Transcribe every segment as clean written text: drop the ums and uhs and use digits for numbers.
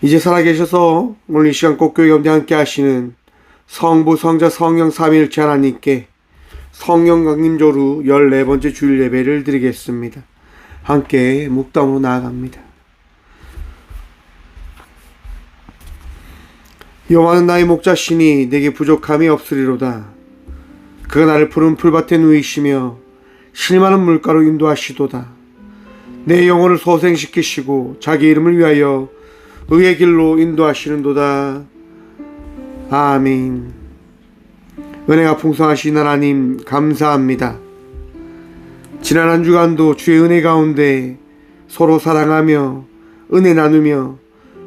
이제 살아계셔서 오늘 이 시간 꼭 교회 가운데 함께 하시는 성부, 성자, 성령 삼위일체 하나님께 성령 강림조루 14번째 주일 예배를 드리겠습니다. 함께 묵담으로 나아갑니다. 여호와는 나의 목자시니 내게 부족함이 없으리로다. 그가 나를 푸른 풀밭에 누이시며 실마는 물가로 인도하시도다. 내 영혼을 소생시키시고 자기 이름을 위하여 의의 길로 인도하시는도다. 아멘. 은혜가 풍성하신 하나님 감사합니다. 지난 한 주간도 주의 은혜 가운데 서로 사랑하며 은혜 나누며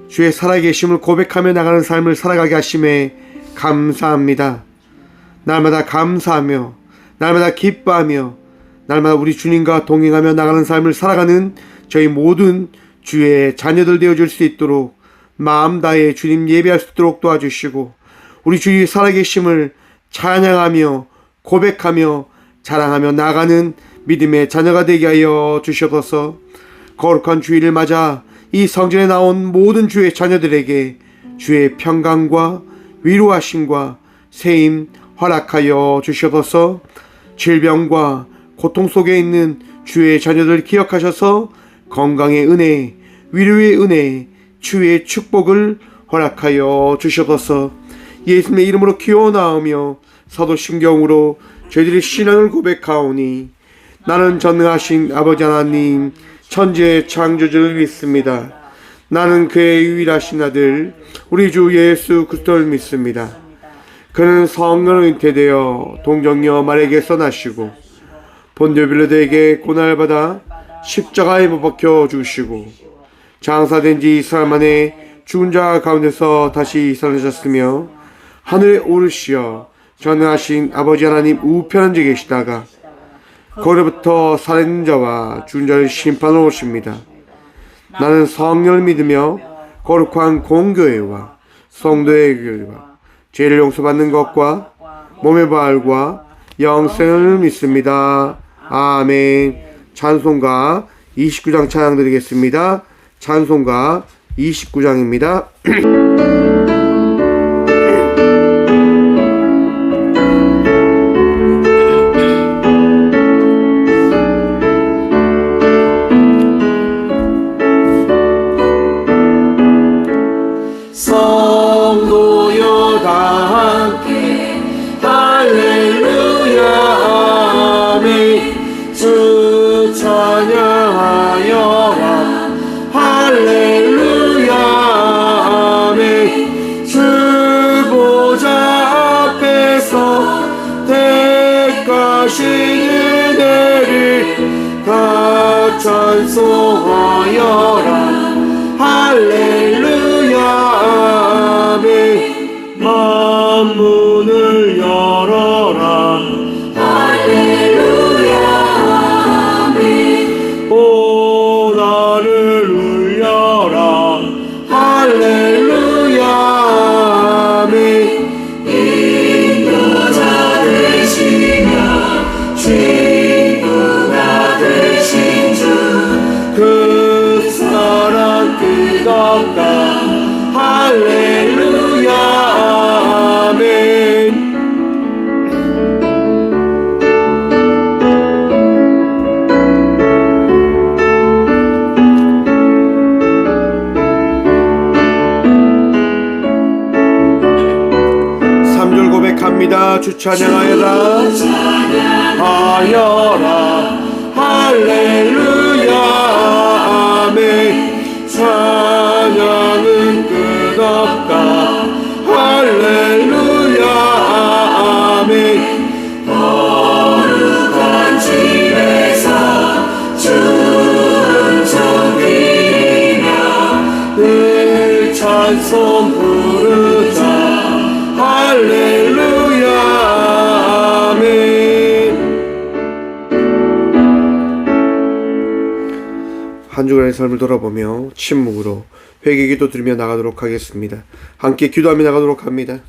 주의 살아계심을 고백하며 나가는 삶을 살아가게 하심에 감사합니다. 날마다 감사하며 날마다 기뻐하며 날마다 우리 주님과 동행하며 나가는 삶을 살아가는 저희 모든 주의 자녀들 되어줄 수 있도록 마음 다해 주님 예배할 수 있도록 도와주시고 우리 주의 살아계심을 찬양하며 고백하며 자랑하며 나가는 믿음의 자녀가 되게 하여 주셔서 거룩한 주일을 맞아 이 성전에 나온 모든 주의 자녀들에게 주의 평강과 위로하심과 세임 허락하여 주셔서 질병과 고통 속에 있는 주의 자녀들 기억하셔서 건강의 은혜, 위로의 은혜, 주의 축복을 허락하여 주셔서 예수님의 이름으로 기원하오며 사도신경으로 저희들의 신앙을 고백하오니 나는 전능하신 아버지 하나님 천지의 창조주를 믿습니다. 나는 그의 유일하신 아들 우리 주 예수 그리스도를 믿습니다. 그는 성령으로 잉태되어 동정녀 마리아에게서 나시고 본디오 빌라도에게 고난을 받아 십자가에 못 박혀 죽으시고 장사된 지 2살 만에 죽은 자 가운데서 다시 살아나셨으며 하늘에 오르시어 전능하신 아버지 하나님 우편한 데 계시다가 거기로부터 살아있는 자와 죽은 자를 심판하러 오십니다. 나는 성령을 믿으며 거룩한 공교회와 성도의 교회와 죄를 용서받는 것과 몸의 부활과 영생을 믿습니다. 아멘. 찬송가 29장 찬양 드리겠습니다. 찬송가 29장입니다. 성도여 다 함께 할렐루야 아멘. 주 찬양하여라 할렐루야 아멘. 주 보좌 앞에서 택하신 은혜를 다 찬송하여라 할렐루야 아멘. 만문을 열어라 할렐루야 아멘. 보라를 울려라 할렐루야 아멘. 인도자 되시며 주인구가 되신 주 그 사랑 끝없다 할렐루야 아멘. 삼절 고백합니다. 주 찬양하여라 하여라 할렐루야 아멘. 찬양은 끝없다 할렐루야 아멘. 거룩한 집에서 주 음성 들리며 늘 찬송 부르자 할렐루야 아멘. 한 주간의 삶을 돌아보며 침묵으로 회개기도 드리며 나가도록 하겠습니다. 함께 기도하며 나가도록 합니다.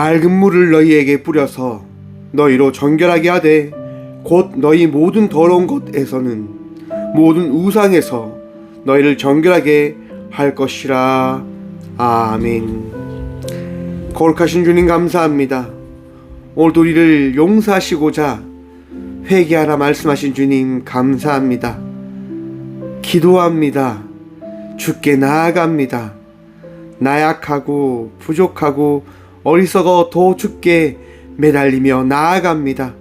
맑은 물을 너희에게 뿌려서 너희로 정결하게 하되 곧 너희 모든 더러운 것에서는 모든 우상에서 너희를 정결하게 할 것이라. 아멘. 거룩하신 주님 감사합니다. 오늘도 우리를 용서하시고자 회개하라 말씀하신 주님 감사합니다. 기도합니다. 주께 나아갑니다. 나약하고 부족하고 어리석어 더 주께 매달리며 나아갑니다.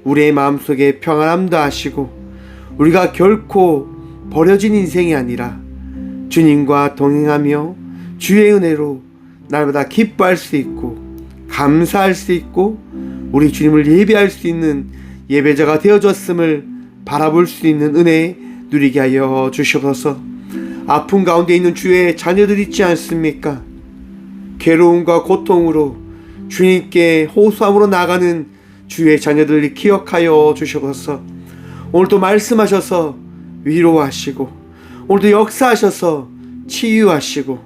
우리의 마음속에 평안함도 하시고 우리가 결코 버려진 인생이 아니라 주님과 동행하며 주의 은혜로 날마다 기뻐할 수 있고 감사할 수 있고 우리 주님을 예배할 수 있는 예배자가 되어졌음을 바라볼 수 있는 은혜 누리게 하여 주시옵소서. 아픔 가운데 있는 주의 자녀들 있지 않습니까? 괴로움과 고통으로 주님께 호소함으로 나가는 주의 자녀들을 기억하여 주시옵소서. 오늘도 말씀하셔서 위로하시고 오늘도 역사하셔서 치유하시고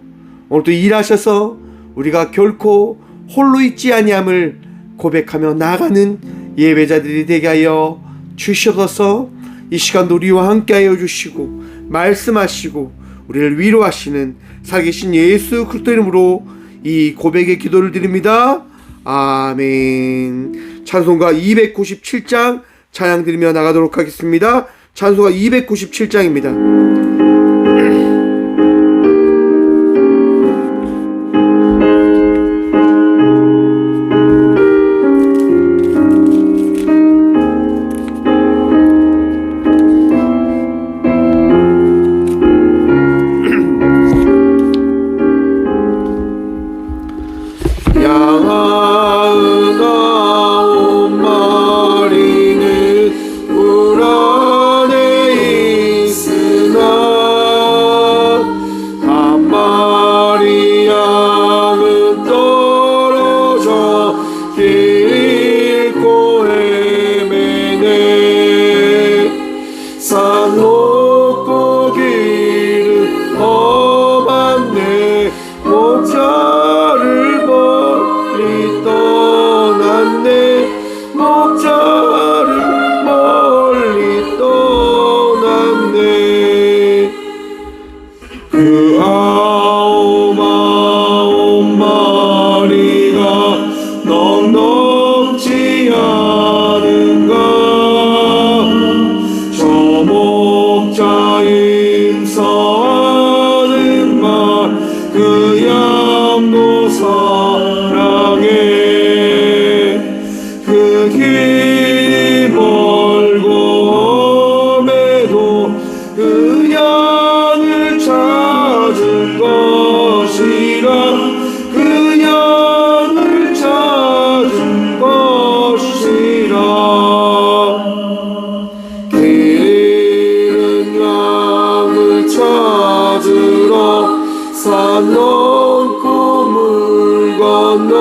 오늘도 일하셔서 우리가 결코 홀로 있지 아니함을 고백하며 나아가는 예배자들이 되게 하여 주시옵소서. 이 시간도 우리와 함께 하여 주시고 말씀하시고 우리를 위로하시는 살아계신 예수 그리스도 이름으로 이 고백의 기도를 드립니다. 아멘. 찬송가 297장 찬양 드리며 나가도록 하겠습니다. 찬송가 297장입니다. 산 넘고 물 건너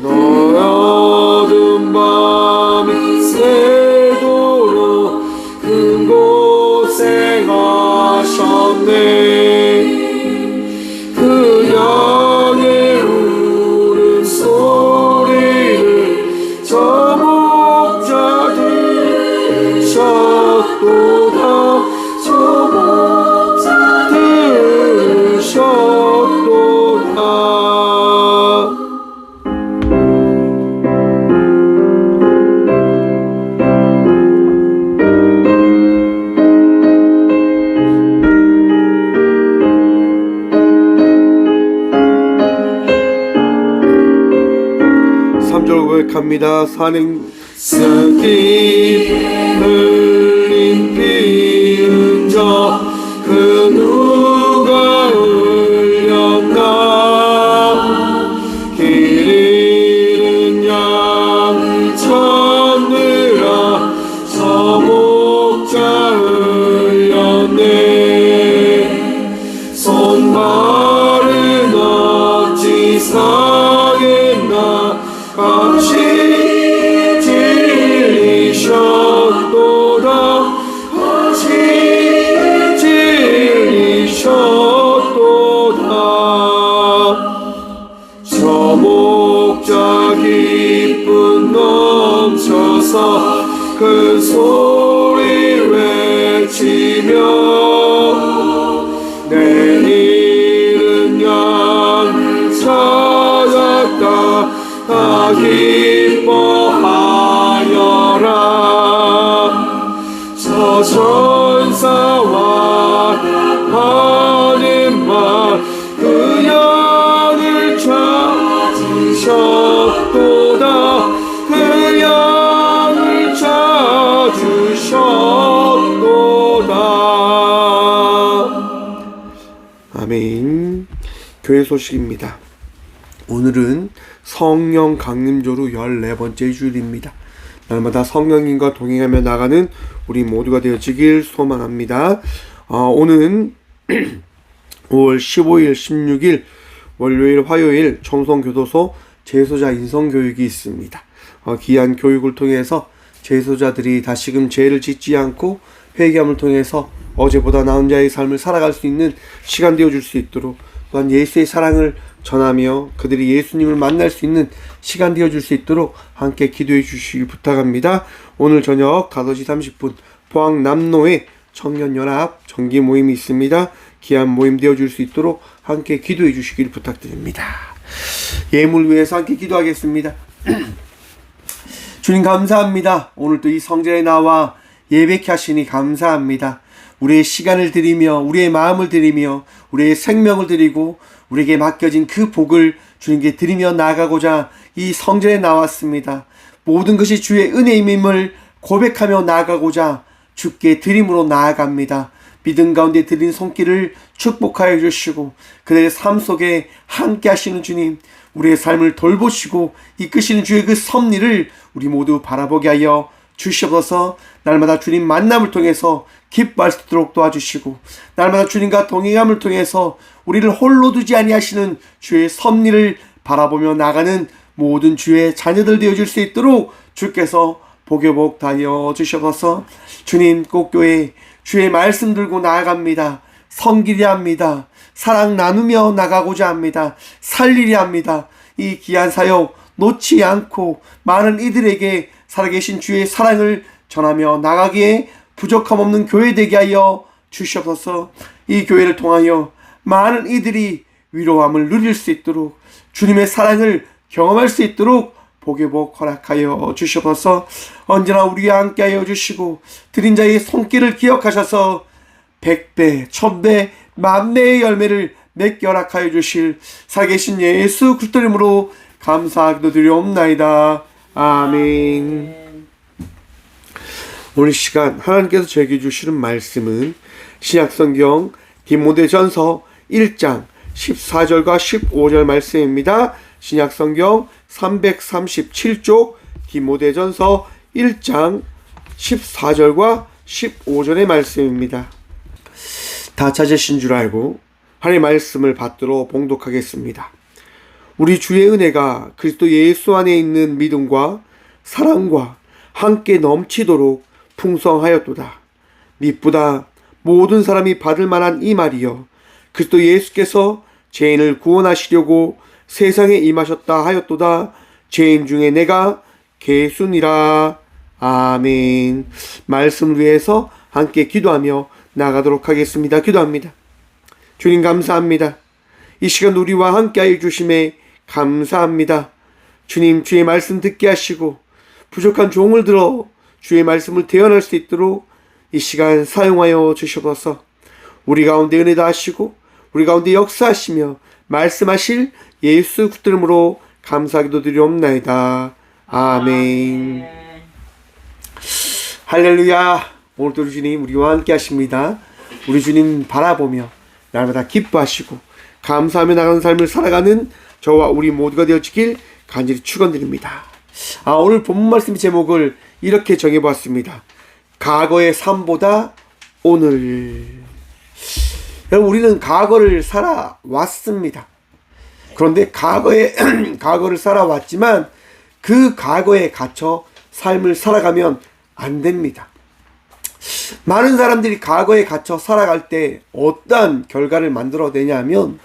너여든 밤이 새도록 그곳에 가셨네. 그 양의 울음소리를 저 목자 들으셨도다. 저 목자 들으셨도다. 고백합니다. 산행 스피 흘린 피 흔적 그 누가 흘렸나. 길 잃은 양 찾느라 저 목자 흘렸네. 손발은 어찌 상했나. 같이 진리셨도다. 같이 진리셨도다. 저 외쳐서 큰 소리 외치며 내일은 양을 찾았다 다 기뻐하여라 저 천사와 하는 말 그 양을 찾으셨도다 그 양을 찾으셨도다. 아멘. 교회 소식입니다. 오늘은 성령 강림조로 14번째 주일입니다. 날마다 성령님과 동행하며 나가는 우리 모두가 되어지길 소망합니다. 오늘은 5월 15일, 16일 월요일, 화요일 청송교도소 재소자 인성교육이 있습니다. 귀한 교육을 통해서 재소자들이 다시금 죄를 짓지 않고 회개함을 통해서 어제보다 나은 자의 삶을 살아갈 수 있는 시간 되어줄 수 있도록, 또한 예수의 사랑을 전하며 그들이 예수님을 만날 수 있는 시간 되어줄 수 있도록 함께 기도해 주시길 부탁합니다. 오늘 저녁 5시 30분 포항 남로에 청년연합 정기 모임이 있습니다. 귀한 모임 되어줄 수 있도록 함께 기도해 주시길 부탁드립니다. 예물 위해서 함께 기도하겠습니다. 주님 감사합니다. 오늘도 이 성전에 나와 예배케 하시니 감사합니다. 우리의 시간을 드리며 우리의 마음을 드리며 우리의 생명을 드리고 우리에게 맡겨진 그 복을 주님께 드리며 나아가고자 이 성전에 나왔습니다. 모든 것이 주의 은혜임을 고백하며 나아가고자 주께 드림으로 나아갑니다. 믿음 가운데 드린 손길을 축복하여 주시고 그들의 삶 속에 함께 하시는 주님, 우리의 삶을 돌보시고 이끄시는 주의 그 섭리를 우리 모두 바라보게 하여 주시옵소서. 날마다 주님 만남을 통해서 기뻐할 수 있도록 도와주시고 날마다 주님과 동행함을 통해서 우리를 홀로 두지 아니하시는 주의 섭리를 바라보며 나가는 모든 주의 자녀들 되어줄 수 있도록 주께서 복의 복 다하여 주시옵소서. 주님, 꽃교회 주의 말씀 들고 나아갑니다. 섬기려 합니다. 사랑 나누며 나가고자 합니다. 살리려 합니다. 이 귀한 사역 놓지 않고 많은 이들에게 살아계신 주의 사랑을 전하며 나가기에 부족함 없는 교회 되게 하여 주시옵소서. 이 교회를 통하여 많은 이들이 위로함을 누릴 수 있도록 주님의 사랑을 경험할 수 있도록 복의 복 허락하여 주시옵소서. 언제나 우리와 함께하여 주시고 드린 자의 손길을 기억하셔서 100배, 1000배, 만배의 열매를 맺게 허락하여 주실 살아계신 예수 그리스도 이름으로 감사하기도 드리옵나이다. 아멘. 오늘 시간 하나님께서 저에게 주시는 말씀은 신약성경 디모데전서 1장 14절과 15절 말씀입니다. 신약성경 337쪽 디모데전서 1장 14절과 15절의 말씀입니다. 다 찾으신 줄 알고 하나님의 말씀을 받들어 봉독하겠습니다. 우리 주의 은혜가 그리스도 예수 안에 있는 믿음과 사랑과 함께 넘치도록 풍성하였도다. 미쁘다 모든 사람이 받을 만한 이 말이여 그리스도 예수께서 죄인을 구원하시려고 세상에 임하셨다 하였도다. 죄인 중에 내가 개순이라. 아멘. 말씀을 위해서 함께 기도하며 나가도록 하겠습니다. 기도합니다. 주님 감사합니다. 이 시간 우리와 함께하여 주심에 감사합니다. 주님, 주의 말씀 듣게 하시고 부족한 종을 들어 주의 말씀을 대언할 수 있도록 이 시간 사용하여 주시옵소서. 우리 가운데 은혜도 하시고 우리 가운데 역사하시며 말씀하실 예수 그리스도 이름으로 감사하기도 드리옵나이다. 아멘. 할렐루야. 오늘도 주님 우리와 함께 하십니다. 우리 주님 바라보며 날마다 기뻐하시고 감사하며 나가는 삶을 살아가는 저와 우리 모두가 되어지길 간절히 축원드립니다. 오늘 본문 말씀 제목을 이렇게 정해보았습니다. 과거의 삶보다 오늘. 여러분, 우리는 과거를 살아왔습니다. 그런데 과거를 살아왔지만 그 과거에 갇혀 삶을 살아가면 안 됩니다. 많은 사람들이 과거에 갇혀 살아갈 때 어떠한 결과를 만들어내냐면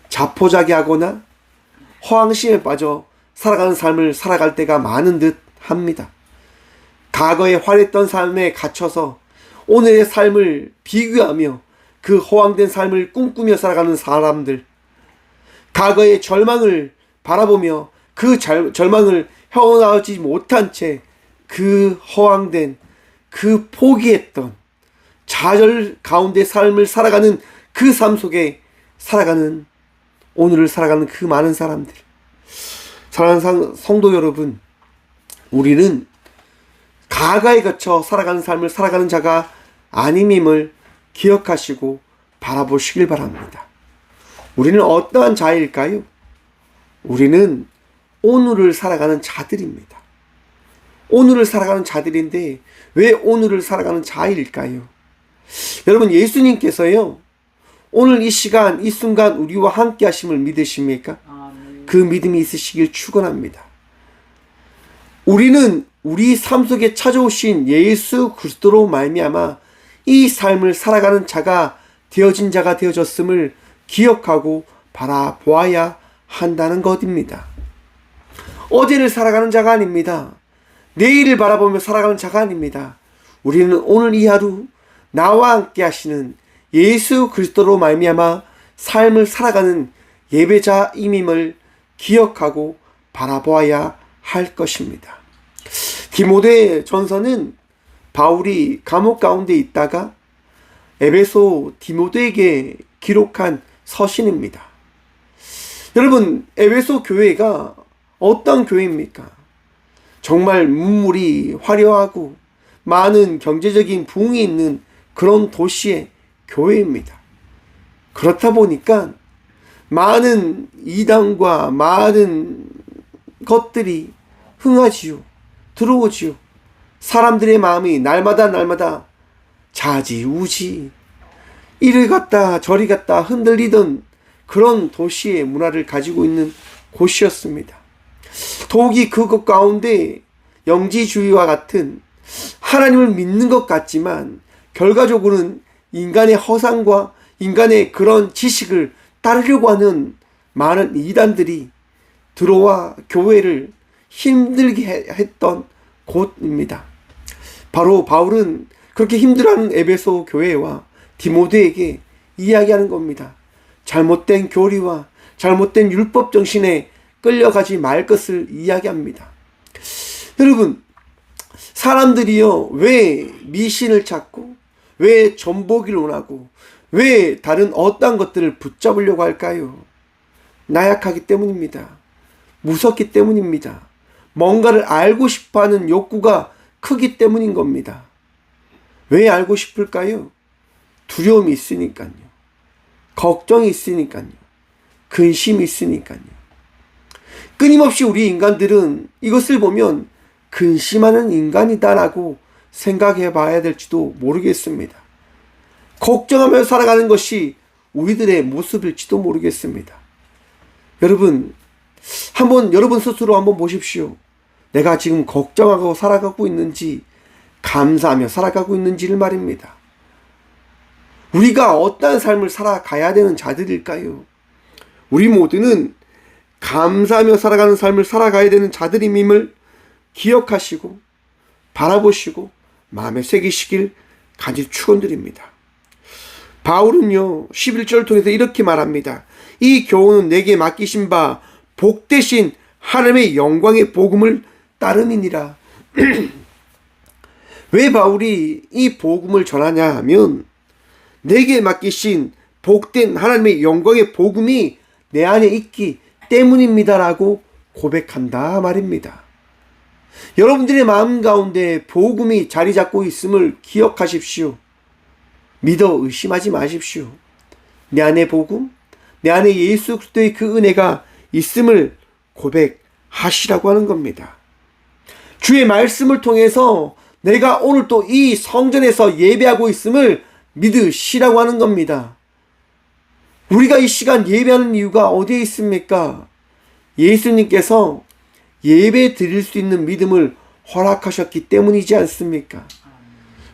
자포자기하거나 허황심에 빠져 살아가는 삶을 살아갈 때가 많은 듯 합니다. 과거에 활했던 삶에 갇혀서 오늘의 삶을 비교하며 그 허황된 삶을 꿈꾸며 살아가는 사람들, 과거의 절망을 바라보며 그 절망을 헤어나오지 못한 채 그 허황된, 그 포기했던 좌절 가운데 삶을 살아가는 그 삶 속에 살아가는, 오늘을 살아가는 그 많은 사람들. 사랑하는 성도 여러분, 우리는 과거에 거쳐 살아가는 삶을 살아가는 자가 아님임을 기억하시고 바라보시길 바랍니다. 우리는 어떠한 자일까요? 우리는 오늘을 살아가는 자들입니다. 오늘을 살아가는 자들인데 왜 오늘을 살아가는 자일까요? 여러분, 예수님께서요, 오늘 이 시간, 이 순간 우리와 함께 하심을 믿으십니까? 그 믿음이 있으시길 축원합니다. 우리는 우리 삶 속에 찾아오신 예수 그리스도로 말미암아 이 삶을 살아가는 자가 되어진 자가 되어졌음을 기억하고 바라보아야 한다는 것입니다. 어제를 살아가는 자가 아닙니다. 내일을 바라보며 살아가는 자가 아닙니다. 우리는 오늘 이 하루 나와 함께 하시는 예수 그리스도로 말미암아 삶을 살아가는 예배자임임을 기억하고 바라보아야 할 것입니다. 디모데 전서는 바울이 감옥 가운데 있다가 에베소 디모데에게 기록한 서신입니다. 여러분, 에베소 교회가 어떤 교회입니까? 정말 문물이 화려하고 많은 경제적인 부흥이 있는 그런 도시의 교회입니다. 그렇다 보니까 많은 이단과 많은 것들이 흥하지요. 들어오지요. 사람들의 마음이 날마다 자지우지 이리 갔다 저리 갔다 흔들리던 그런 도시의 문화를 가지고 있는 곳이었습니다. 더욱이 그것 가운데 영지주의와 같은 하나님을 믿는 것 같지만 결과적으로는 인간의 허상과 인간의 그런 지식을 따르려고 하는 많은 이단들이 들어와 교회를 힘들게 했던 곳입니다. 바로 바울은 그렇게 힘들어하는 에베소 교회와 디모데에게 이야기하는 겁니다. 잘못된 교리와 잘못된 율법 정신에 끌려가지 말 것을 이야기합니다. 여러분, 사람들이요, 왜 미신을 찾고 왜 전보기를 원하고 왜 다른 어떠한 것들을 붙잡으려고 할까요? 나약하기 때문입니다. 무섭기 때문입니다. 뭔가를 알고 싶어하는 욕구가 크기 때문인 겁니다. 왜 알고 싶을까요? 두려움이 있으니까요. 걱정이 있으니까요. 근심이 있으니까요. 끊임없이 우리 인간들은 이것을 보면 근심하는 인간이다라고 생각해 봐야 될지도 모르겠습니다. 걱정하며 살아가는 것이 우리들의 모습일지도 모르겠습니다. 여러분, 여러분 스스로 한번 보십시오. 내가 지금 걱정하고 살아가고 있는지, 감사하며 살아가고 있는지를 말입니다. 우리가 어떠한 삶을 살아가야 되는 자들일까요? 우리 모두는 감사하며 살아가는 삶을 살아가야 되는 자들임임을 기억하시고 바라보시고 마음에 새기시길 간절히 축원드립니다. 바울은요, 11절을 통해서 이렇게 말합니다. 이 교훈은 내게 맡기신 바 복되신 하나님의 영광의 복음을 따름이니라. 왜 바울이 이 복음을 전하냐 하면 내게 맡기신 복된 하나님의 영광의 복음이 내 안에 있기 때문입니다라고 고백한다 말입니다. 여러분들의 마음 가운데 복음이 자리 잡고 있음을 기억하십시오. 믿어 의심하지 마십시오. 내 안에 복음, 내 안에 예수 그리스도의 그 은혜가 있음을 고백하시라고 하는 겁니다. 주의 말씀을 통해서 내가 오늘 또 이 성전에서 예배하고 있음을 믿으시라고 하는 겁니다. 우리가 이 시간 예배하는 이유가 어디에 있습니까? 예수님께서 예배 드릴 수 있는 믿음을 허락하셨기 때문이지 않습니까?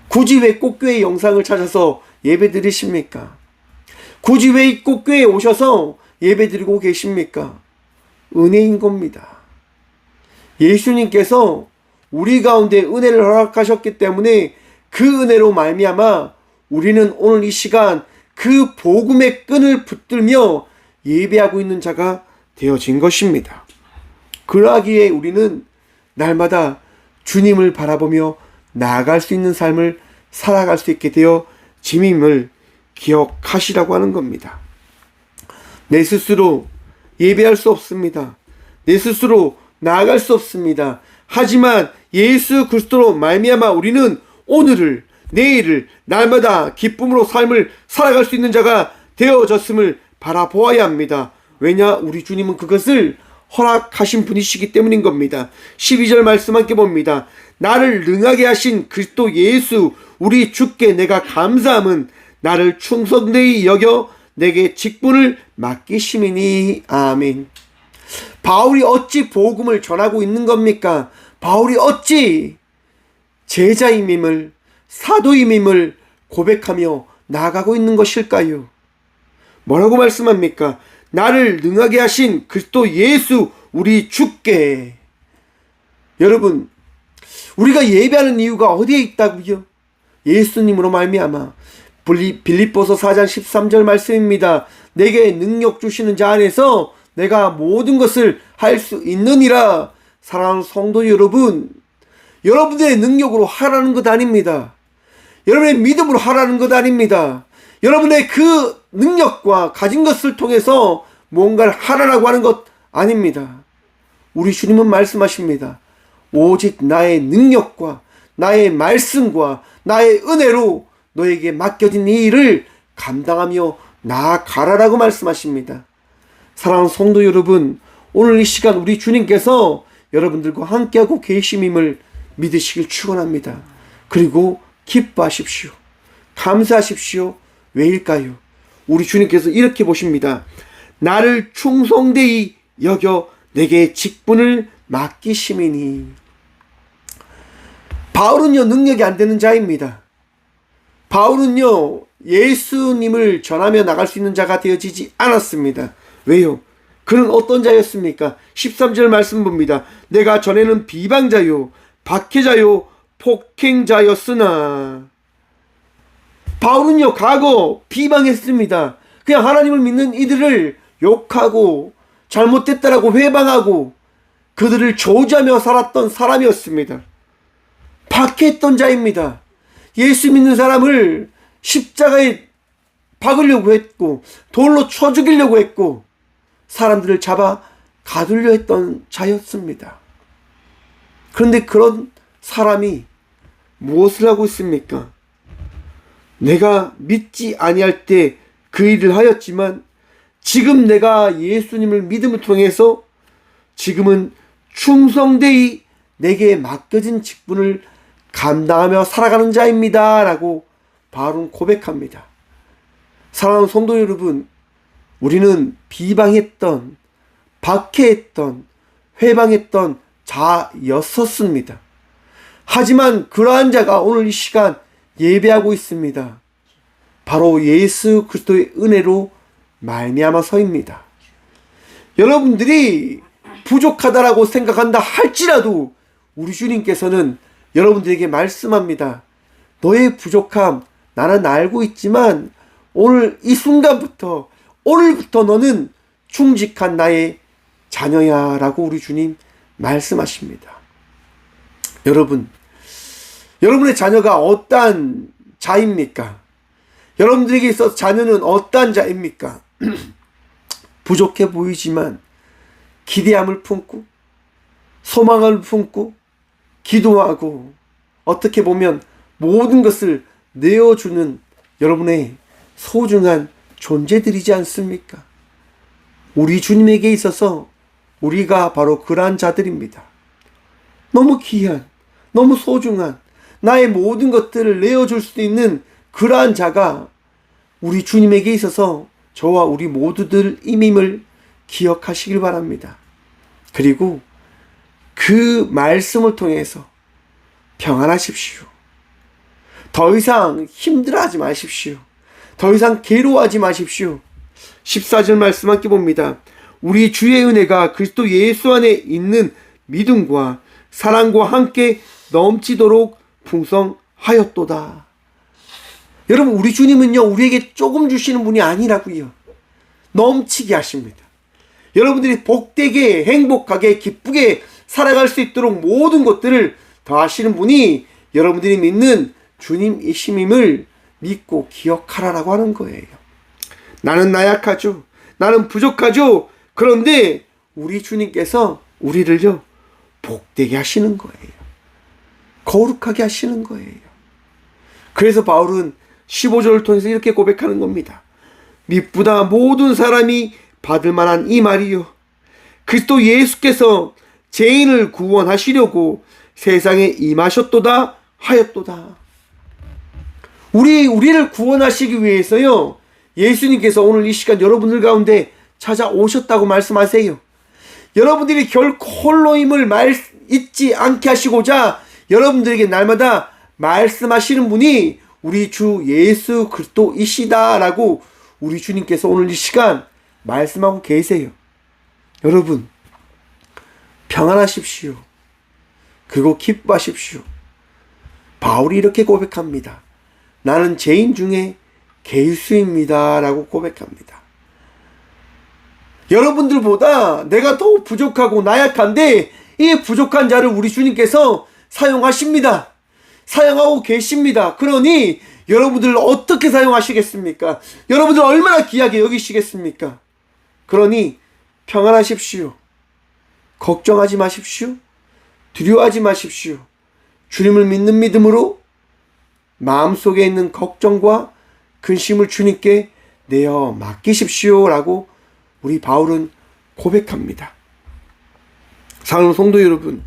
굳이 왜 꽃교회 영상을 찾아서 예배 드리십니까? 굳이 왜 꽃교회에 오셔서 예배 드리고 계십니까? 은혜인 겁니다. 예수님께서 우리 가운데 은혜를 허락하셨기 때문에 그 은혜로 말미암아 우리는 오늘 이 시간 그 복음의 끈을 붙들며 예배하고 있는 자가 되어진 것입니다. 그러하기에 우리는 날마다 주님을 바라보며 나아갈 수 있는 삶을 살아갈 수 있게 되어 짐임을 기억하시라고 하는 겁니다. 내 스스로 예배할 수 없습니다. 내 스스로 나아갈 수 없습니다. 하지만 예수 그리스도로 말미암아 우리는 오늘을, 내일을 날마다 기쁨으로 삶을 살아갈 수 있는 자가 되어졌음을 바라보아야 합니다. 왜냐? 우리 주님은 그것을 허락하신 분이시기 때문인 겁니다. 12절 말씀 함께 봅니다. 나를 능하게 하신 그리스도 예수 우리 주께 내가 감사함은 나를 충성되이 여겨 내게 직분을 맡기심이니. 아멘. 바울이 어찌 복음을 전하고 있는 겁니까? 바울이 어찌 제자임임을, 사도임임을 고백하며 나아가고 있는 것일까요? 뭐라고 말씀합니까? 나를 능하게 하신 그리스도 예수 우리 주께. 여러분, 우리가 예배하는 이유가 어디에 있다고요? 예수님으로 말미암아. 빌립보서 4장 13절 말씀입니다. 내게 능력 주시는 자 안에서 내가 모든 것을 할 수 있느니라. 사랑하는 성도 여러분, 여러분의 능력으로 하라는 것 아닙니다. 여러분의 믿음으로 하라는 것 아닙니다. 여러분의 그 능력과 가진 것을 통해서 뭔가를 하라고 하는 것 아닙니다. 우리 주님은 말씀하십니다. 오직 나의 능력과 나의 말씀과 나의 은혜로 너에게 맡겨진 이 일을 감당하며 나아가라라고 말씀하십니다. 사랑하는 성도 여러분, 오늘 이 시간 우리 주님께서 여러분들과 함께하고 계심임을 믿으시길 축원합니다. 그리고 기뻐하십시오. 감사하십시오. 왜일까요? 우리 주님께서 이렇게 보십니다. 나를 충성되이 여겨 내게 직분을 맡기심이니. 바울은요, 능력이 안 되는 자입니다. 바울은요, 예수님을 전하며 나갈 수 있는 자가 되어지지 않았습니다. 왜요? 그는 어떤 자였습니까? 13절 말씀 봅니다. 내가 전에는 비방자요, 박해자요, 폭행자였으나. 바울은요, 과거 비방했습니다. 그냥 하나님을 믿는 이들을 욕하고 잘못됐다라고 회방하고 그들을 저주하며 살았던 사람이었습니다. 박해했던 자입니다. 예수 믿는 사람을 십자가에 박으려고 했고 돌로 쳐 죽이려고 했고 사람들을 잡아 가두려 했던 자였습니다. 그런데 그런 사람이 무엇을 하고 있습니까? 내가 믿지 아니할 때 그 일을 하였지만 지금 내가 예수님을 믿음을 통해서 지금은 충성되이 내게 맡겨진 직분을 감당하며 살아가는 자입니다 라고 바울은 고백합니다. 사랑하는 성도 여러분, 우리는 비방했던, 박해했던, 회방했던 자였었습니다. 하지만 그러한 자가 오늘 이 시간 예배하고 있습니다. 바로 예수 그리스도의 은혜로 말미암아서입니다. 여러분들이 부족하다라고 생각한다 할지라도 우리 주님께서는 여러분들에게 말씀합니다. 너의 부족함 나는 알고 있지만 오늘 이 순간부터, 오늘부터 너는 충직한 나의 자녀야 라고 우리 주님 말씀하십니다. 여러분, 여러분의 자녀가 어떠한 자입니까? 여러분들에게 있어서 자녀는 어떠한 자입니까? 부족해 보이지만 기대함을 품고 소망을 품고 기도하고 어떻게 보면 모든 것을 내어주는 여러분의 소중한 존재들이지 않습니까? 우리 주님에게 있어서 우리가 바로 그러한 자들입니다. 너무 귀한, 너무 소중한 나의 모든 것들을 내어줄 수 있는 그러한 자가 우리 주님에게 있어서 저와 우리 모두들임임을 기억하시길 바랍니다. 그리고 그 말씀을 통해서 평안하십시오. 더 이상 힘들어하지 마십시오. 더 이상 괴로워하지 마십시오. 14절 말씀 함께 봅니다. 우리 주의 은혜가 그리스도 예수 안에 있는 믿음과 사랑과 함께 넘치도록 풍성하였도다. 여러분, 우리 주님은요, 우리에게 조금 주시는 분이 아니라고요. 넘치게 하십니다. 여러분들이 복되게, 행복하게, 기쁘게 살아갈 수 있도록 모든 것들을 더하시는 분이 여러분들이 믿는 주님이심임을 믿고 기억하라라고 하는 거예요. 나는 나약하죠. 나는 부족하죠. 그런데 우리 주님께서 우리를요, 복되게 하시는 거예요. 거룩하게 하시는 거예요. 그래서 바울은 15절을 통해서 이렇게 고백하는 겁니다. 미쁘다 모든 사람이 받을 만한 이 말이요, 그리스도 예수께서 죄인을 구원하시려고 세상에 임하셨도다 하였도다. 우리를 구원하시기 위해서요, 예수님께서 오늘 이 시간 여러분들 가운데 찾아오셨다고 말씀하세요. 여러분들이 결코 홀로임을 잊지 않게 하시고자 여러분들에게 날마다 말씀하시는 분이 우리 주 예수 그리스도이시다라고 우리 주님께서 오늘 이 시간 말씀하고 계세요. 여러분, 평안하십시오. 그리고 기뻐하십시오. 바울이 이렇게 고백합니다. 나는 죄인 중에 괴수입니다 라고 고백합니다. 여러분들보다 내가 더 부족하고 나약한데 이 부족한 자를 우리 주님께서 사용하십니다. 사용하고 계십니다. 그러니 여러분들을 어떻게 사용하시겠습니까? 여러분들 얼마나 귀하게 여기시겠습니까? 그러니 평안하십시오. 걱정하지 마십시오. 두려워하지 마십시오. 주님을 믿는 믿음으로 마음속에 있는 걱정과 근심을 주님께 내어 맡기십시오 라고 우리 바울은 고백합니다. 사랑하는 성도 여러분,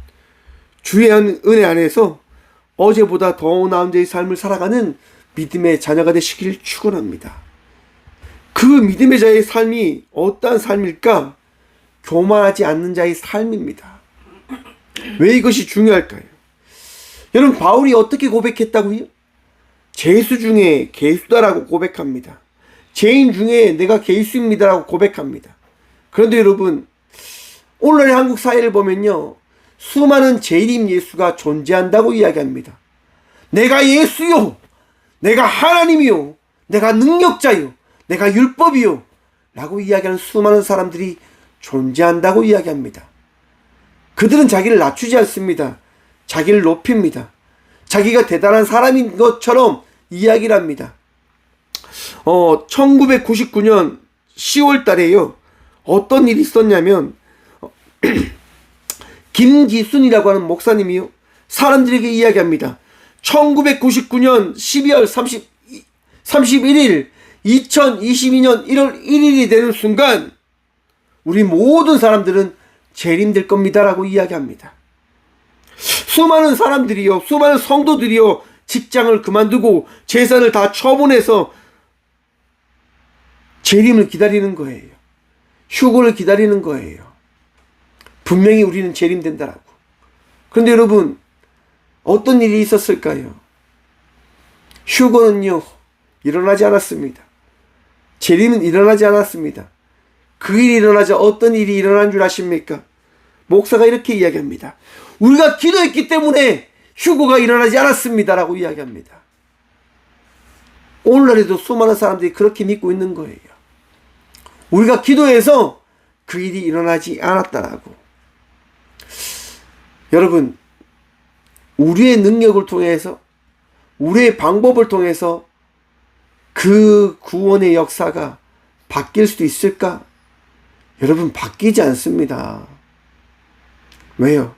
주의 은혜 안에서 어제보다 더 나은 자의 삶을 살아가는 믿음의 자녀가 되시길 축원합니다. 그 믿음의 자의 삶이 어떠한 삶일까? 교만하지 않는 자의 삶입니다. 왜 이것이 중요할까요? 여러분, 바울이 어떻게 고백했다고요? 죄수 중에 괴수다라고 고백합니다. 죄인 중에 내가 괴수입니다라고 고백합니다. 그런데 여러분, 오늘날의 한국 사회를 보면요, 수많은 재림 예수가 존재한다고 이야기합니다. 내가 예수요, 내가 하나님이요, 내가 능력자요, 내가 율법이요 라고 이야기하는 수많은 사람들이 존재한다고 이야기합니다. 그들은 자기를 낮추지 않습니다. 자기를 높입니다. 자기가 대단한 사람인 것처럼 이야기를 합니다. 1999년 10월 달에요, 어떤 일이 있었냐면 김기순이라고 하는 목사님이요, 사람들에게 이야기합니다. 1999년 12월 31일 2022년 1월 1일이 되는 순간 우리 모든 사람들은 재림될 겁니다 라고 이야기합니다. 수많은 사람들이요, 수많은 성도들이요, 직장을 그만두고 재산을 다 처분해서 재림을 기다리는 거예요. 휴고를 기다리는 거예요. 분명히 우리는 재림된다라고. 그런데 여러분, 어떤 일이 있었을까요? 휴고는요, 일어나지 않았습니다. 재림은 일어나지 않았습니다. 그 일이 일어나자 어떤 일이 일어난 줄 아십니까? 목사가 이렇게 이야기합니다. 우리가 기도했기 때문에 휴고가 일어나지 않았습니다라고 이야기합니다. 오늘날에도 수많은 사람들이 그렇게 믿고 있는 거예요. 우리가 기도해서 그 일이 일어나지 않았다라고. 여러분, 우리의 능력을 통해서, 우리의 방법을 통해서 그 구원의 역사가 바뀔 수도 있을까? 여러분, 바뀌지 않습니다. 왜요?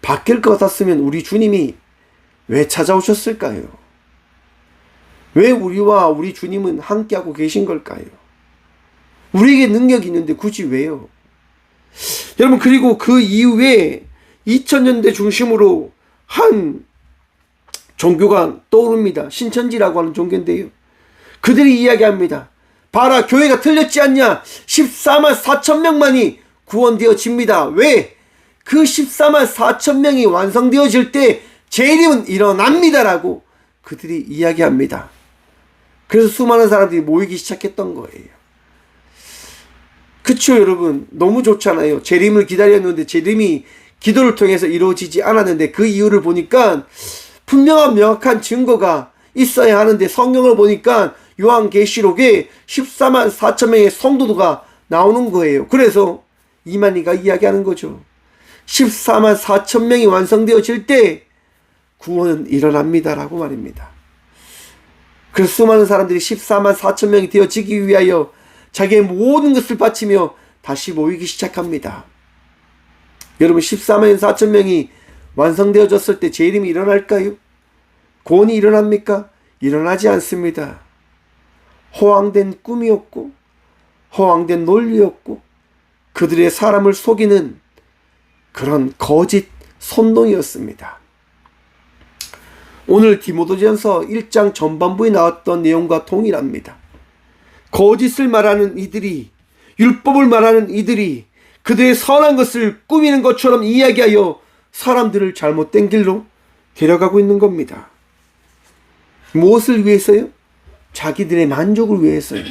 바뀔 것 같았으면 우리 주님이 왜 찾아오셨을까요? 왜 우리와 우리 주님은 함께하고 계신 걸까요? 우리에게 능력이 있는데 굳이 왜요? 여러분, 그리고 그 이후에 2000년대 중심으로 한 종교가 떠오릅니다. 신천지라고 하는 종교인데요, 그들이 이야기합니다. 봐라, 교회가 틀렸지 않냐? 14만 4천 명만이 구원되어집니다. 왜? 그 14만 4천 명이 완성되어질 때 재림은 일어납니다라고 그들이 이야기합니다. 그래서 수많은 사람들이 모이기 시작했던 거예요. 그쵸, 여러분? 너무 좋잖아요. 재림을 기다렸는데 재림이 기도를 통해서 이루어지지 않았는데 그 이유를 보니까 분명한 명확한 증거가 있어야 하는데 성경을 보니까 요한계시록에 14만 4천 명의 성도가 나오는 거예요. 그래서 이만희가 이야기하는 거죠. 14만 4천 명이 완성되어질 때 구원은 일어납니다라고 말입니다. 그래서 수많은 사람들이 14만 4천 명이 되어지기 위하여 자기의 모든 것을 바치며 다시 모이기 시작합니다. 여러분 14만 4천 명이 완성되어졌을 때 재림이 일어날까요? 구원이 일어납니까? 일어나지 않습니다. 허황된 꿈이었고 허황된 논리였고 그들의 사람을 속이는 그런 거짓 선동이었습니다. 오늘 디모데전서 1장 전반부에 나왔던 내용과 동일합니다. 거짓을 말하는 이들이, 율법을 말하는 이들이 그들의 선한 것을 꾸미는 것처럼 이야기하여 사람들을 잘못된 길로 데려가고 있는 겁니다. 무엇을 위해서요? 자기들의 만족을 위해서요.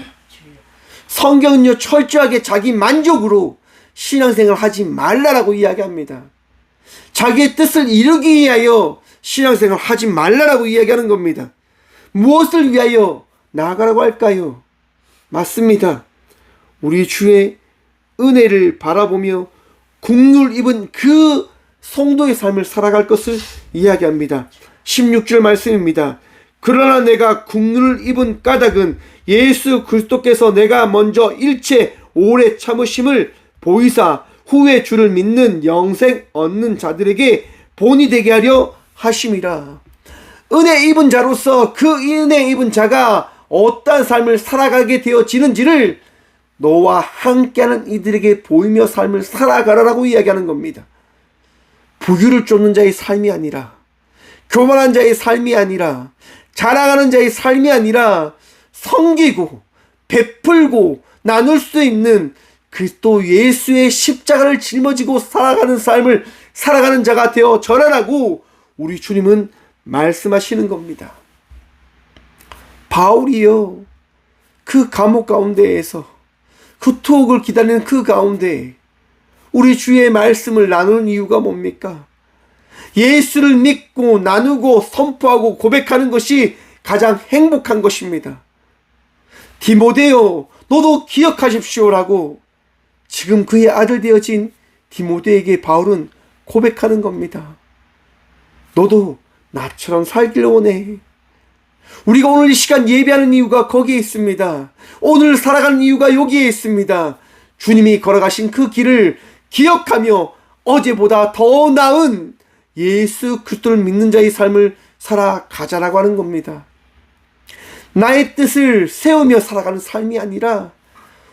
성경은요, 철저하게 자기 만족으로 신앙생활을 하지 말라라고 이야기합니다. 자기의 뜻을 이루기 위하여 신앙생활을 하지 말라라고 이야기하는 겁니다. 무엇을 위하여 나아가라고 할까요? 맞습니다. 우리 주의 은혜를 바라보며 국률 입은 그 성도의 삶을 살아갈 것을 이야기합니다. 16절 말씀입니다. 그러나 내가 국률을 입은 까닭은 예수 그리스도께서 내가 먼저 일체 오래 참으심을 보이사 후에 주를 믿는 영생 얻는 자들에게 본이 되게 하려 하심이라. 은혜 입은 자로서 그 은혜 입은 자가 어떠한 삶을 살아가게 되어지는지를 너와 함께하는 이들에게 보이며 삶을 살아가라라고 이야기하는 겁니다. 부유를 쫓는 자의 삶이 아니라, 교만한 자의 삶이 아니라, 자랑하는 자의 삶이 아니라 섬기고 베풀고 나눌 수 있는 그리스도 예수의 십자가를 짊어지고 살아가는 삶을 살아가는 자가 되어 전하라고 우리 주님은 말씀하시는 겁니다. 바울이요, 그 감옥 가운데에서 그 투옥을 기다리는 그 가운데 우리 주의 말씀을 나누는 이유가 뭡니까? 예수를 믿고 나누고 선포하고 고백하는 것이 가장 행복한 것입니다. 디모데요, 너도 기억하십시오라고 지금 그의 아들 되어진 디모데에게 바울은 고백하는 겁니다. 너도 나처럼 살길 원해. 우리가 오늘 이 시간 예배하는 이유가 거기에 있습니다. 오늘 살아가는 이유가 여기에 있습니다. 주님이 걸어가신 그 길을 기억하며 어제보다 더 나은 예수 그리스도를 믿는 자의 삶을 살아가자라고 하는 겁니다. 나의 뜻을 세우며 살아가는 삶이 아니라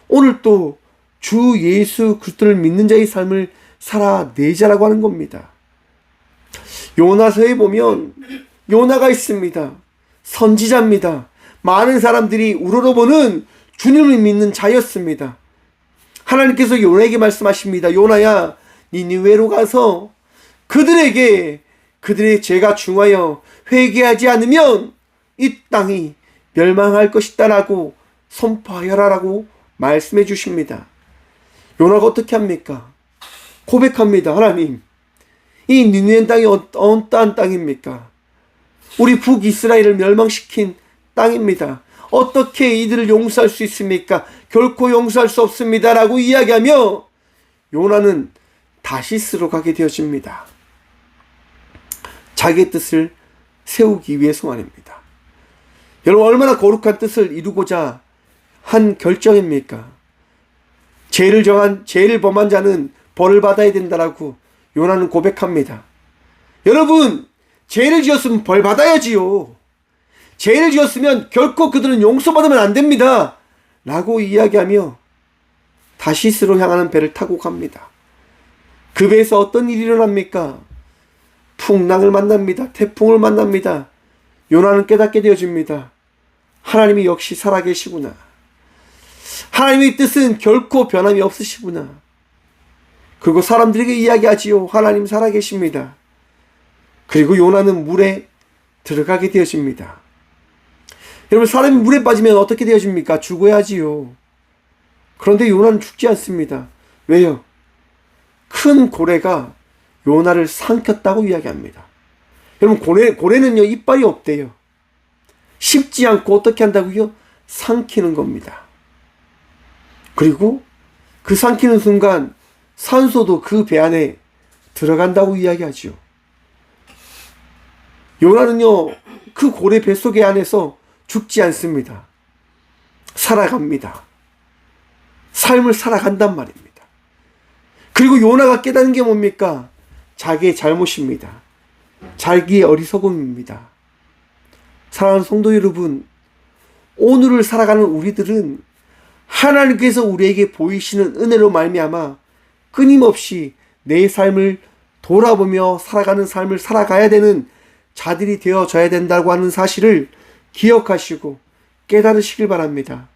오늘 또 주 예수 그리스도를 믿는 자의 삶을 살아내자라고 하는 겁니다. 요나서에 보면 요나가 있습니다. 선지자입니다. 많은 사람들이 우러러보는 주님을 믿는 자였습니다. 하나님께서 요나에게 말씀하십니다. 요나야, 니느웨로 가서 그들에게 그들의 죄가 중하여 회개하지 않으면 이 땅이 멸망할 것이다라고 선포하여라라고 말씀해 주십니다. 요나가 어떻게 합니까? 고백합니다. 하나님, 이 니느웨 땅이 어떠한 땅입니까? 우리 북이스라엘을 멸망시킨 땅입니다. 어떻게 이들을 용서할 수 있습니까? 결코 용서할 수 없습니다 라고 이야기하며 요나는 다시스로 가게 되어집니다. 자기의 뜻을 세우기 위해서 말입니다. 여러분, 얼마나 거룩한 뜻을 이루고자 한 결정입니까? 죄를 범한 자는 벌을 받아야 된다라고 요나는 고백합니다. 여러분, 죄를 지었으면 벌 받아야지요. 죄를 지었으면 결코 그들은 용서받으면 안 됩니다 라고 이야기하며 다시스로 향하는 배를 타고 갑니다. 그 배에서 어떤 일이 일어납니까? 풍랑을 만납니다. 태풍을 만납니다. 요나는 깨닫게 되어집니다. 하나님이 역시 살아계시구나. 하나님의 뜻은 결코 변함이 없으시구나. 그리고 사람들에게 이야기하지요. 하나님 살아계십니다. 그리고 요나는 물에 들어가게 되어집니다. 여러분, 사람이 물에 빠지면 어떻게 되어집니까? 죽어야지요. 그런데 요나는 죽지 않습니다. 왜요? 큰 고래가 요나를 삼켰다고 이야기합니다. 여러분, 고래는요, 이빨이 없대요. 씹지 않고 어떻게 한다고요? 삼키는 겁니다. 그리고 그 삼키는 순간 산소도 그 배 안에 들어간다고 이야기하죠. 요나는요, 그 고래 뱃속에 안에서 죽지 않습니다. 살아갑니다. 삶을 살아간단 말입니다. 그리고 요나가 깨닫는 게 뭡니까? 자기의 잘못입니다. 자기의 어리석음입니다. 사랑하는 성도 여러분, 오늘을 살아가는 우리들은 하나님께서 우리에게 보이시는 은혜로 말미암아 끊임없이 내 삶을 돌아보며 살아가는 삶을 살아가야 되는 자들이 되어져야 된다고 하는 사실을 기억하시고 깨달으시길 바랍니다.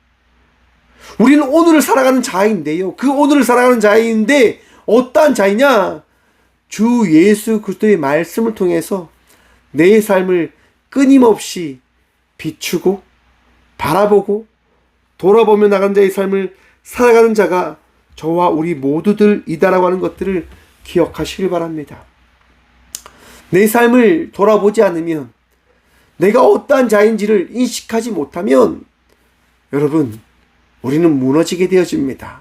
우리는 오늘을 살아가는 자인데요. 그 오늘을 살아가는 자인데 어떠한 자이냐? 주 예수 그리스도의 말씀을 통해서 내 삶을 끊임없이 비추고 바라보고 돌아보며 나간 자의 삶을 살아가는 자가 저와 우리 모두들이다라고 하는 것들을 기억하시길 바랍니다. 내 삶을 돌아보지 않으면, 내가 어떠한 자인지를 인식하지 못하면 여러분, 우리는 무너지게 되어집니다.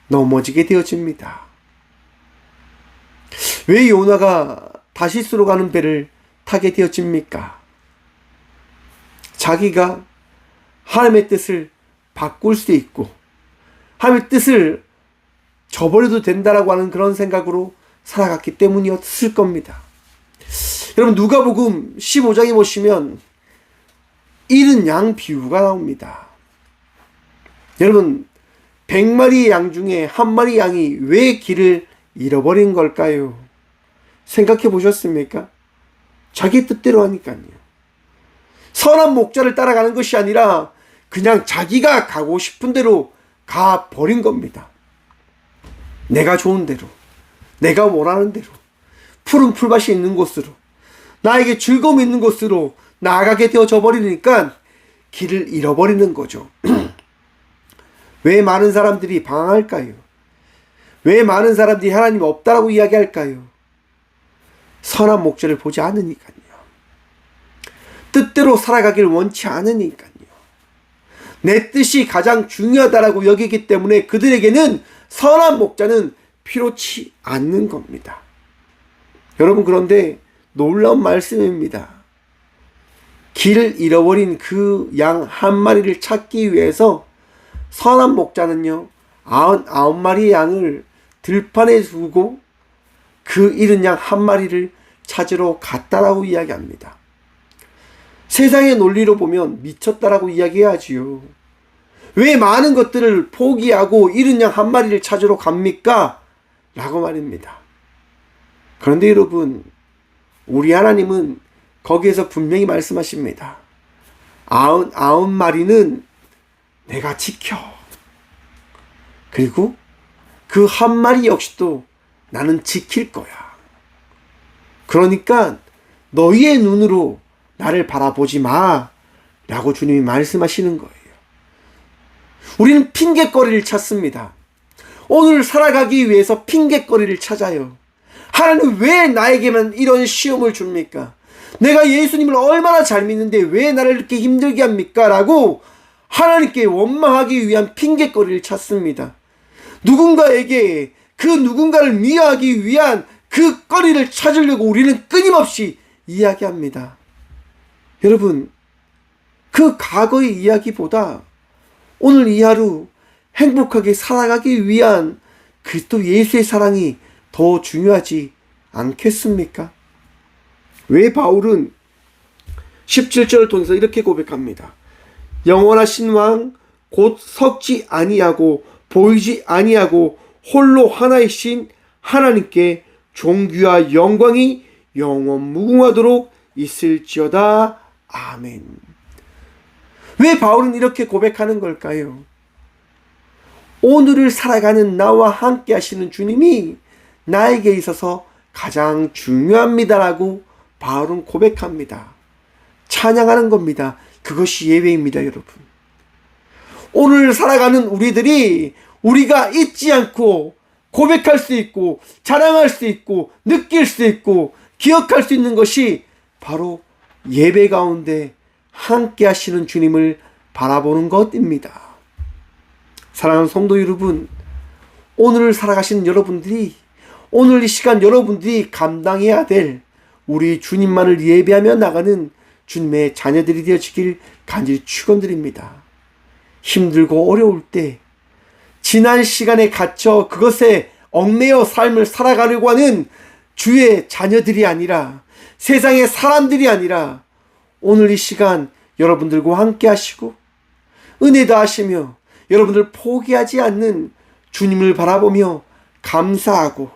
넘어지게 되어집니다. 왜 요나가 다시스로 가는 배를 타게 되어집니까? 자기가 하나님의 뜻을 바꿀 수도 있고 하나님의 뜻을 저버려도 된다라고 하는 그런 생각으로 살아갔기 때문이었을 겁니다. 여러분, 누가복음 15장에 보시면 잃은 양 비유가 나옵니다. 여러분, 100마리의 양 중에 한 마리 양이 왜 길을 잃어버린 걸까요? 생각해 보셨습니까? 자기 뜻대로 하니까요. 선한 목자를 따라가는 것이 아니라 그냥 자기가 가고 싶은 대로 가버린 겁니다. 내가 좋은 대로, 내가 원하는 대로, 푸른 풀밭이 있는 곳으로, 나에게 즐거움이 있는 곳으로 나아가게 되어져 버리니까 길을 잃어버리는 거죠. 왜 많은 사람들이 방황할까요? 왜 많은 사람들이 하나님 없다라고 이야기할까요? 선한 목자를 보지 않으니까요. 뜻대로 살아가길 원치 않으니까요. 내 뜻이 가장 중요하다라고 여기기 때문에 그들에게는 선한 목자는 필요치 않는 겁니다. 여러분, 그런데 놀라운 말씀입니다. 길을 잃어버린 그 양 한 마리를 찾기 위해서 선한 목자는요, 99마리의 양을 들판에 두고 그 잃은 양 한 마리를 찾으러 갔다라고 이야기합니다. 세상의 논리로 보면 미쳤다라고 이야기해야지요. 왜 많은 것들을 포기하고 잃은 양 한 마리를 찾으러 갑니까? 라고 말입니다. 그런데 여러분, 우리 하나님은 거기에서 분명히 말씀하십니다. 99마리는 내가 지켜. 그리고 그 한 마리 역시도 나는 지킬 거야. 그러니까 너희의 눈으로 나를 바라보지 마. 라고 주님이 말씀하시는 거예요. 우리는 핑곗거리를 찾습니다. 오늘 살아가기 위해서 핑곗거리를 찾아요. 하나님 왜 나에게만 이런 시험을 줍니까? 내가 예수님을 얼마나 잘 믿는데 왜 나를 이렇게 힘들게 합니까? 라고 하나님께 원망하기 위한 핑곗거리를 찾습니다. 누군가에게 그 누군가를 미워하기 위한 그 거리를 찾으려고 우리는 끊임없이 이야기합니다. 여러분, 그 과거의 이야기보다 오늘 이 하루 행복하게 살아가기 위한 그리스도 예수의 사랑이 더 중요하지 않겠습니까? 왜 바울은 17절을 통해서 이렇게 고백합니다. 영원하신 왕 곧 섞지 아니하고 보이지 아니하고 홀로 하나이신 하나님께 존귀와 영광이 영원 무궁하도록 있을지어다. 아멘. 왜 바울은 이렇게 고백하는 걸까요? 오늘을 살아가는 나와 함께 하시는 주님이 나에게 있어서 가장 중요합니다라고 바울은 고백합니다. 찬양하는 겁니다. 그것이 예배입니다, 여러분. 오늘 살아가는 우리들이 우리가 잊지 않고 고백할 수 있고 자랑할 수 있고 느낄 수 있고 기억할 수 있는 것이 바로 예배 가운데 함께 하시는 주님을 바라보는 것입니다. 사랑하는 성도 여러분, 오늘을 살아가시는 여러분들이, 오늘 이 시간 여러분들이 감당해야 될 우리 주님만을 예배하며 나가는 주님의 자녀들이 되어지길 간절히 축원드립니다. 힘들고 어려울 때 지난 시간에 갇혀 그것에 얽매여 삶을 살아가려고 하는 주의 자녀들이 아니라, 세상의 사람들이 아니라 오늘 이 시간 여러분들과 함께 하시고 은혜 다하시며 여러분들 포기하지 않는 주님을 바라보며 감사하고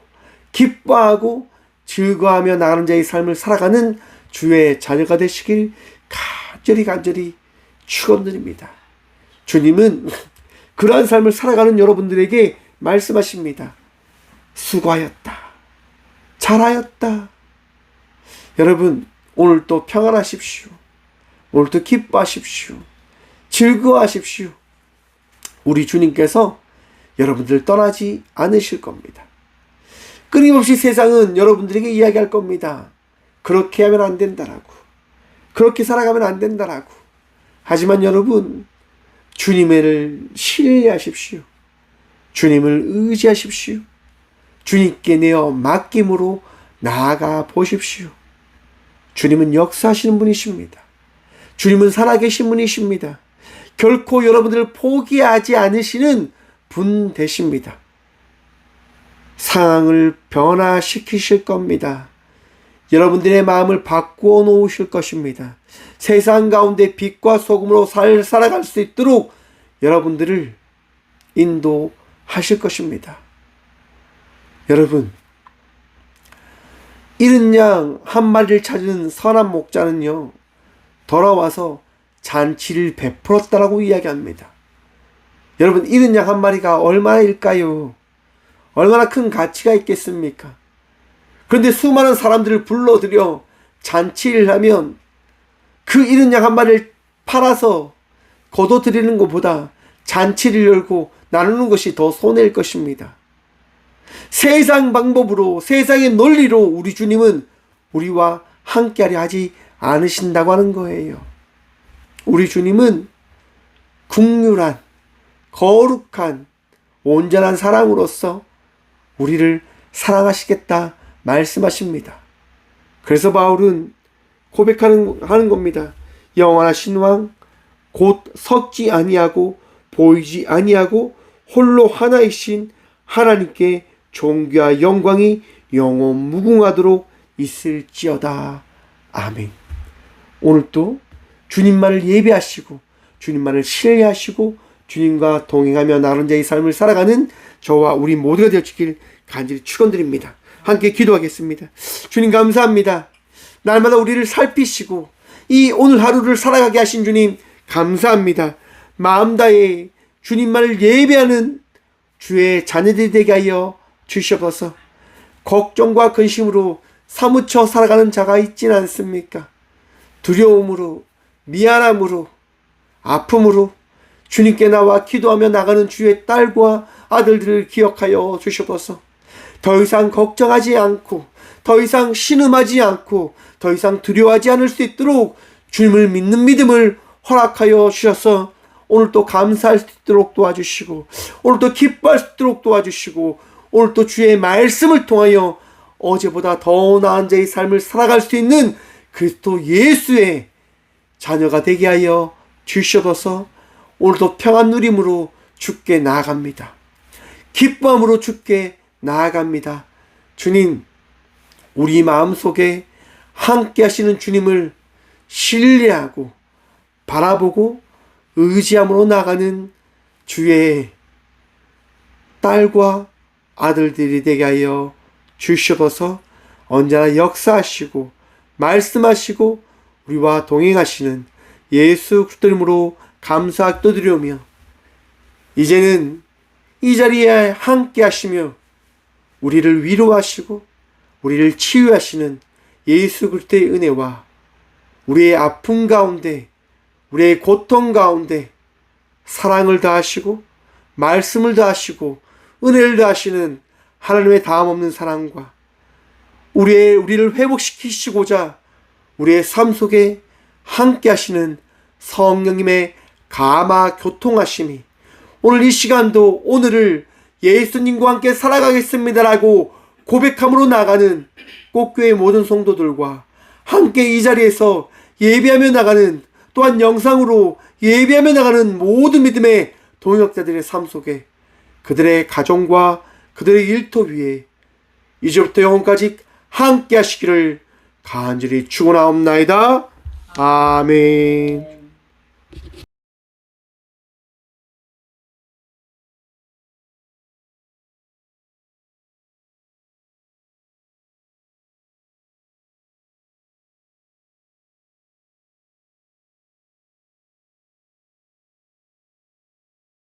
기뻐하고 즐거워하며 나가는 자의 삶을 살아가는 주의 자녀가 되시길 간절히 축원드립니다. 주님은 그러한 삶을 살아가는 여러분들에게 말씀하십니다. 수고하였다. 잘하였다. 여러분, 오늘도 평안하십시오. 오늘도 기뻐하십시오. 즐거워하십시오. 우리 주님께서 여러분들 떠나지 않으실 겁니다. 끊임없이 세상은 여러분들에게 이야기할 겁니다. 그렇게 하면 안 된다라고. 그렇게 살아가면 안 된다라고. 하지만 여러분, 주님을 신뢰하십시오. 주님을 의지하십시오. 주님께 내어 맡김으로 나아가 보십시오. 주님은 역사하시는 분이십니다. 주님은 살아계신 분이십니다. 결코 여러분들을 포기하지 않으시는 분 되십니다. 상황을 변화시키실 겁니다. 여러분들의 마음을 바꾸어 놓으실 것입니다. 세상 가운데 빛과 소금으로 살아갈 수 있도록 여러분들을 인도하실 것입니다. 여러분, 잃은 양 한 마리를 찾은 선한 목자는요, 돌아와서 잔치를 베풀었다라고 이야기합니다. 여러분, 잃은 양 한 마리가 얼마나일까요? 얼마나 큰 가치가 있겠습니까? 그런데 수많은 사람들을 불러들여 잔치를 하면 그 잃은 양 한 마리를 팔아서 거둬들이는 것보다 잔치를 열고 나누는 것이 더 손해일 것입니다. 세상 방법으로, 세상의 논리로 우리 주님은 우리와 함께하려 하지 않으신다고 하는 거예요. 우리 주님은 긍휼한, 거룩한, 온전한 사랑으로서 우리를 사랑하시겠다 말씀하십니다. 그래서 바울은 고백하는 겁니다. 영원하신 왕, 곧 섞지 아니하고 보이지 아니하고 홀로 하나이신 하나님께 존귀와 영광이 영원 무궁하도록 있을지어다. 아멘. 오늘도 주님만을 예배하시고 주님만을 신뢰하시고 주님과 동행하며 나른 자의 삶을 살아가는 저와 우리 모두가 되어지길 간절히 축원드립니다. 함께 기도하겠습니다. 주님 감사합니다. 날마다 우리를 살피시고 이 오늘 하루를 살아가게 하신 주님 감사합니다. 마음 다해 주님만을 예배하는 주의 자녀들이 되게 하여 주시옵소서. 걱정과 근심으로 사무쳐 살아가는 자가 있지는 않습니까? 두려움으로, 미안함으로, 아픔으로 주님께 나와 기도하며 나가는 주의 딸과 아들들을 기억하여 주시옵소서. 더 이상 걱정하지 않고, 더 이상 신음하지 않고, 더 이상 두려워하지 않을 수 있도록 주님을 믿는 믿음을 허락하여 주셔서 오늘도 감사할 수 있도록 도와주시고, 오늘도 기뻐할 수 있도록 도와주시고, 오늘도 주의 말씀을 통하여 어제보다 더 나은 자의 삶을 살아갈 수 있는 그리스도 예수의 자녀가 되게 하여 주시옵소서. 오늘도 평안 누림으로 주께 나아갑니다. 기쁨으로 주께 나아갑니다. 주님, 우리 마음속에 함께 하시는 주님을 신뢰하고 바라보고 의지함으로 나가는 주의 딸과 아들들이 되게 하여 주시옵소서. 언제나 역사하시고 말씀하시고 우리와 동행하시는 예수 그리스도 이름으로 감사 기도드리오며 이제는 이 자리에 함께 하시며 우리를 위로하시고 우리를 치유하시는 예수 그리스도의 은혜와 우리의 아픔 가운데, 우리의 고통 가운데 사랑을 다하시고 말씀을 다하시고 은혜를 다하시는 하나님의 다함없는 사랑과 우리를 회복시키시고자 우리의 삶 속에 함께 하시는 성령님의 감화 교통하심이 오늘 이 시간도 오늘을 예수님과 함께 살아가겠습니다라고 고백함으로 나가는 꽃교회 모든 성도들과 함께 이 자리에서 예배하며 나가는, 또한 영상으로 예배하며 나가는 모든 믿음의 동역자들의 삶 속에 그들의 가정과 그들의 일터 위에 이제부터 영원까지 함께 하시기를 간절히 축원하옵나이다. 아멘.